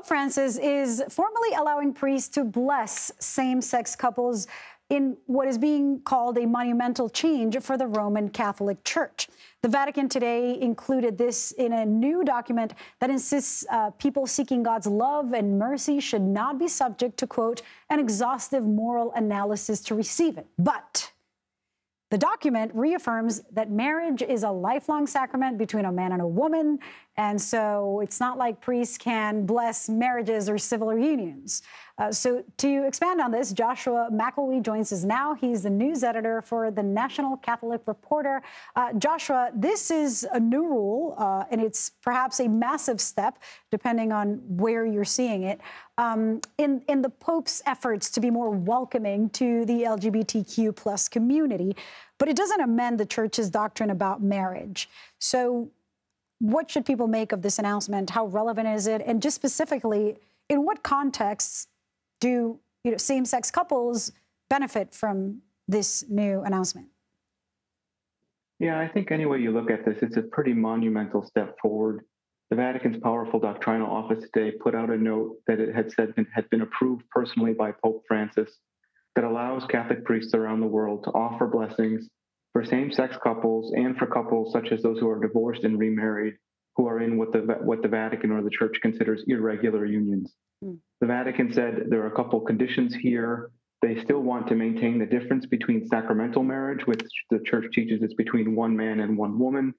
Pope Francis is formally allowing priests to bless same-sex couples in what is being called a monumental change for the Roman Catholic Church. The Vatican today included this in a new document that insists people seeking God's love and mercy should not be subject to, quote, an exhaustive moral analysis to receive it. But the document reaffirms that marriage is a lifelong sacrament between a man and a woman, and so it's not like priests can bless marriages or civil unions. So to expand on this, Joshua McElwee joins us now. He's the news editor for the National Catholic Reporter. Joshua, this is a new rule, and it's perhaps a massive step, depending on where you're seeing it, in the Pope's efforts to be more welcoming to the LGBTQ plus community. But it doesn't amend the Church's doctrine about marriage. So what should people make of this announcement? How relevant is it? And just specifically, in what contexts do same-sex couples benefit from this new announcement? Yeah, I think any way you look at this, it's a pretty monumental step forward. The Vatican's powerful doctrinal office today put out a note that it had said it had been approved personally by Pope Francis that allows Catholic priests around the world to offer blessings for same-sex couples and for couples such as those who are divorced and remarried, who are in what the Vatican or the Church considers irregular unions. The Vatican said there are a couple conditions here. They still want to maintain the difference between sacramental marriage, which the Church teaches is between one man and one woman.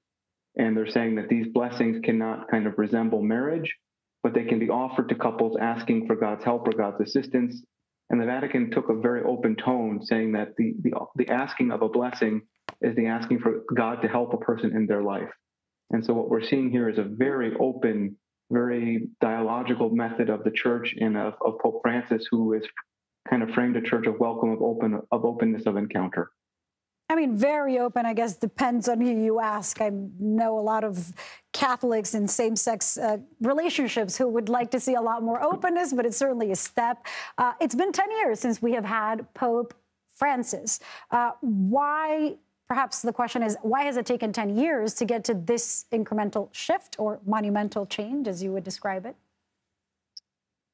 And they're saying that these blessings cannot kind of resemble marriage, but they can be offered to couples asking for God's help or God's assistance. And the Vatican took a very open tone, saying that the asking of a blessing is the asking for God to help a person in their life. And so what we're seeing here is a very open, very dialogical method of the Church and of Pope Francis, who has kind of framed a church of welcome, of openness, of encounter. I mean, very open, I guess, depends on who you ask. I know a lot of Catholics in same-sex relationships who would like to see a lot more openness, but it's certainly a step. It's been 10 years since we have had Pope Francis. Perhaps the question is, why has it taken 10 years to get to this incremental shift or monumental change, as you would describe it?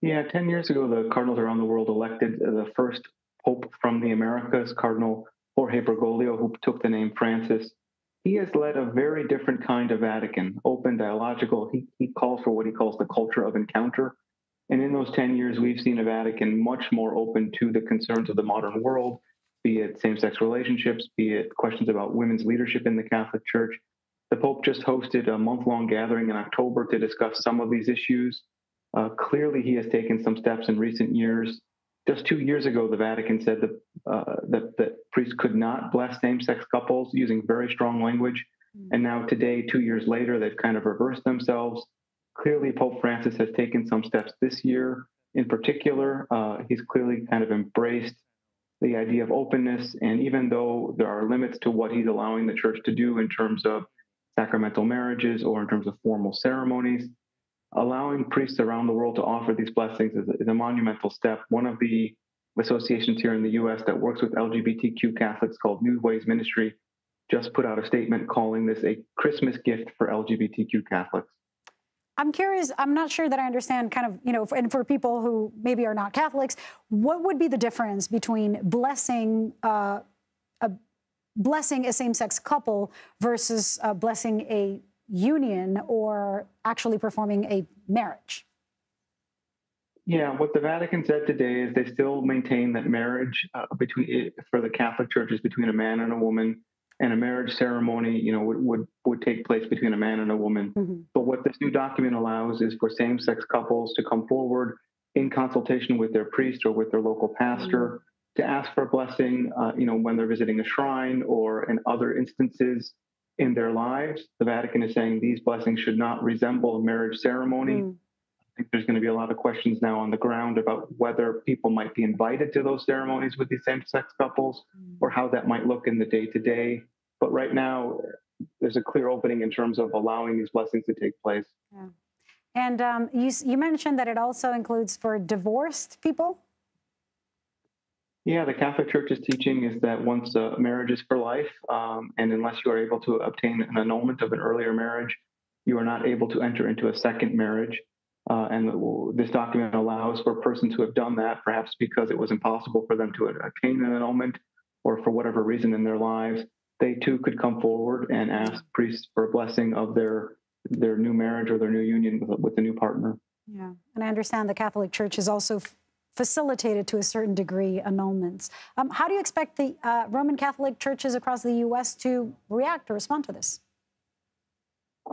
Yeah, 10 years ago, the cardinals around the world elected the first Pope from the Americas, Cardinal Jorge Bergoglio, who took the name Francis. He has led a very different kind of Vatican, open, dialogical. He calls for what he calls the culture of encounter. And in those 10 years, we've seen a Vatican much more open to the concerns of the modern world, be it same-sex relationships, be it questions about women's leadership in the Catholic Church. The Pope just hosted a month-long gathering in October to discuss some of these issues. Clearly, he has taken some steps in recent years. Just 2 years ago, the Vatican said that priests could not bless same-sex couples using very strong language. And now today, 2 years later, they've kind of reversed themselves. Clearly, Pope Francis has taken some steps this year. In particular, he's clearly kind of embraced the idea of openness. And even though there are limits to what he's allowing the Church to do in terms of sacramental marriages or in terms of formal ceremonies, allowing priests around the world to offer these blessings is a monumental step. One of the associations here in the U.S. that works with LGBTQ Catholics, called New Ways Ministry, just put out a statement calling this a Christmas gift for LGBTQ Catholics. I'm curious, I'm not sure that I understand kind of, and for people who maybe are not Catholics, what would be the difference between blessing a same-sex couple versus blessing a union or actually performing a marriage? Yeah, what the Vatican said today is they still maintain that marriage for the Catholic Church is between a man and a woman, and a marriage ceremony, would take place between a man and a woman. Mm-hmm. But what this new document allows is for same-sex couples to come forward in consultation with their priest or with their local pastor to ask for a blessing, when they're visiting a shrine or in other instances in their lives. The Vatican is saying these blessings should not resemble a marriage ceremony. I think there's going to be a lot of questions now on the ground about whether people might be invited to those ceremonies with these same-sex couples or how that might look in the day-to-day. But right now, there's a clear opening in terms of allowing these blessings to take place. Yeah. And you mentioned that it also includes for divorced people? Yeah, the Catholic Church's teaching is that once marriage is for life, and unless you are able to obtain an annulment of an earlier marriage, you are not able to enter into a second marriage. And this document allows for persons who have done that, perhaps because it was impossible for them to attain an annulment or for whatever reason in their lives, they too could come forward and ask priests for a blessing of their new marriage or their new union with a new partner. Yeah, and I understand the Catholic Church has also facilitated to a certain degree annulments. How do you expect the Roman Catholic churches across the U.S. to react or respond to this?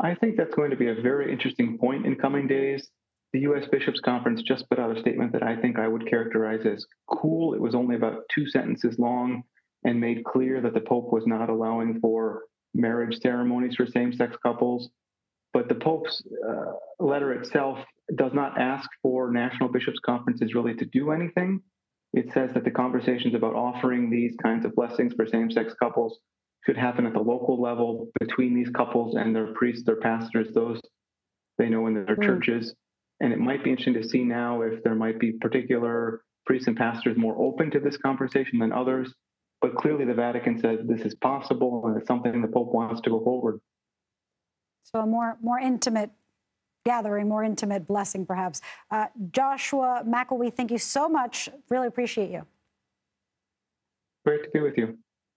I think that's going to be a very interesting point in coming days. The U.S. Bishops' Conference just put out a statement that I think I would characterize as cool. It was only about 2 sentences long and made clear that the Pope was not allowing for marriage ceremonies for same-sex couples. But the Pope's letter itself does not ask for national bishops' conferences really to do anything. It says that the conversations about offering these kinds of blessings for same-sex couples should happen at the local level between these couples and their priests, their pastors, those they know in their churches. And it might be interesting to see now if there might be particular priests and pastors more open to this conversation than others. But clearly the Vatican says this is possible and it's something the Pope wants to go forward. So a more intimate gathering, more intimate blessing, perhaps. Joshua McElwee, thank you so much. Really appreciate you. Great to be with you.